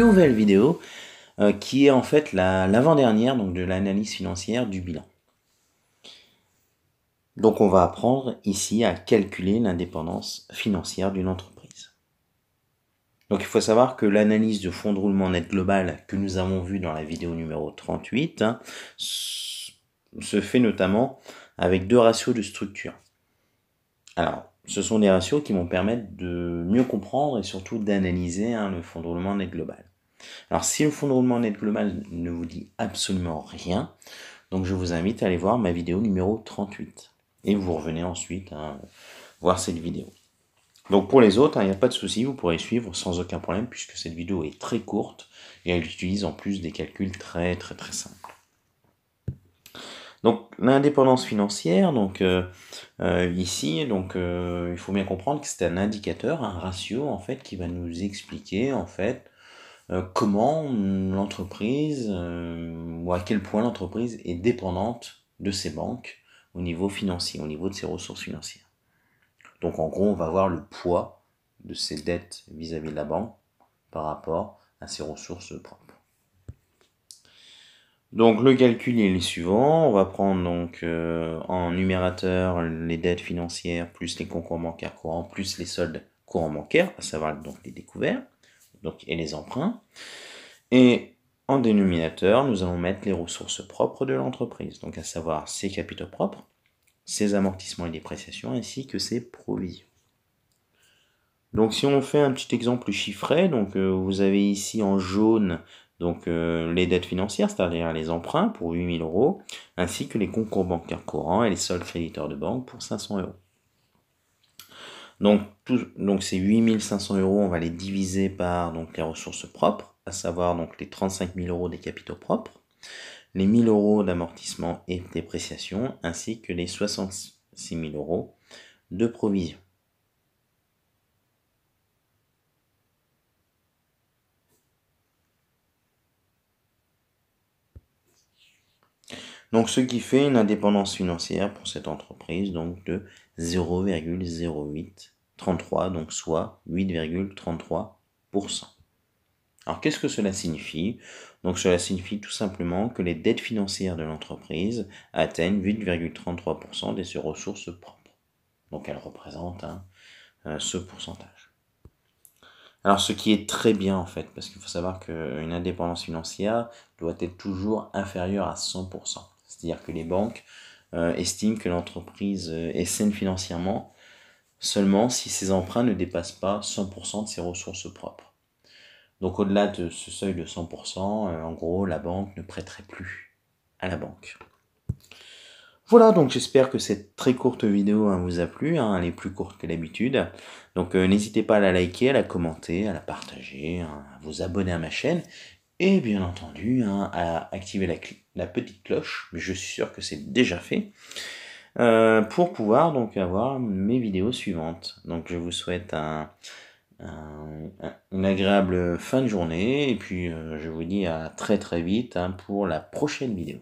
nouvelle vidéo qui est en fait l'avant-dernière donc de l'analyse financière du bilan. Donc on va apprendre ici à calculer l'indépendance financière d'une entreprise. Donc il faut savoir que l'analyse de fonds de roulement net global que nous avons vu dans la vidéo numéro 38 se fait notamment avec deux ratios de structure. Alors, ce sont des ratios qui vont permettre de mieux comprendre et surtout d'analyser le fonds de roulement net global. Alors, si le fonds de roulement net global ne vous dit absolument rien, donc je vous invite à aller voir ma vidéo numéro 38. Et vous revenez ensuite voir cette vidéo. Donc pour les autres, il n'y a pas de souci, vous pourrez suivre sans aucun problème puisque cette vidéo est très courte et elle utilise en plus des calculs très simples. Donc l'indépendance financière, donc ici, donc il faut bien comprendre que c'est un indicateur, un ratio en fait qui va nous expliquer en fait comment l'entreprise ou à quel point l'entreprise est dépendante de ses banques au niveau financier, au niveau de ses ressources financières. Donc en gros, on va voir le poids de ses dettes vis-à-vis de la banque par rapport à ses ressources propres. Donc le calcul est le suivant, on va prendre donc en numérateur les dettes financières plus les concours bancaires courants plus les soldes courants bancaires, à savoir donc les découverts donc, et les emprunts. Et en dénominateur, nous allons mettre les ressources propres de l'entreprise, donc à savoir ses capitaux propres, ses amortissements et dépréciations ainsi que ses provisions. Donc si on fait un petit exemple chiffré, donc vous avez ici en jaune donc les dettes financières, c'est-à-dire les emprunts pour 8 000 euros, ainsi que les concours bancaires courants et les soldes créditeurs de banque pour 500 euros. Donc ces 8 500 euros, on va les diviser par donc, les ressources propres, à savoir donc les 35 000 euros des capitaux propres, les 1 000 euros d'amortissement et de dépréciation, ainsi que les 66 000 euros de provisions. Donc ce qui fait une indépendance financière pour cette entreprise donc de 0,0833, donc soit 8,33%. Alors qu'est-ce que cela signifie? Donc cela signifie tout simplement que les dettes financières de l'entreprise atteignent 8,33% de ses ressources propres. Donc elles représentent ce pourcentage. Alors ce qui est très bien en fait, parce qu'il faut savoir qu'une indépendance financière doit être toujours inférieure à 100%. C'est-à-dire que les banques estiment que l'entreprise est saine financièrement seulement si ses emprunts ne dépassent pas 100% de ses ressources propres. Donc au-delà de ce seuil de 100%, en gros, la banque ne prêterait plus à la banque. Voilà, donc j'espère que cette très courte vidéo vous a plu, elle est plus courte que d'habitude. Donc n'hésitez pas à la liker, à la commenter, à la partager, à vous abonner à ma chaîne. Et bien entendu, à activer la petite cloche, mais je suis sûr que c'est déjà fait, pour pouvoir donc avoir mes vidéos suivantes. Donc je vous souhaite une agréable fin de journée, et puis je vous dis à très vite pour la prochaine vidéo.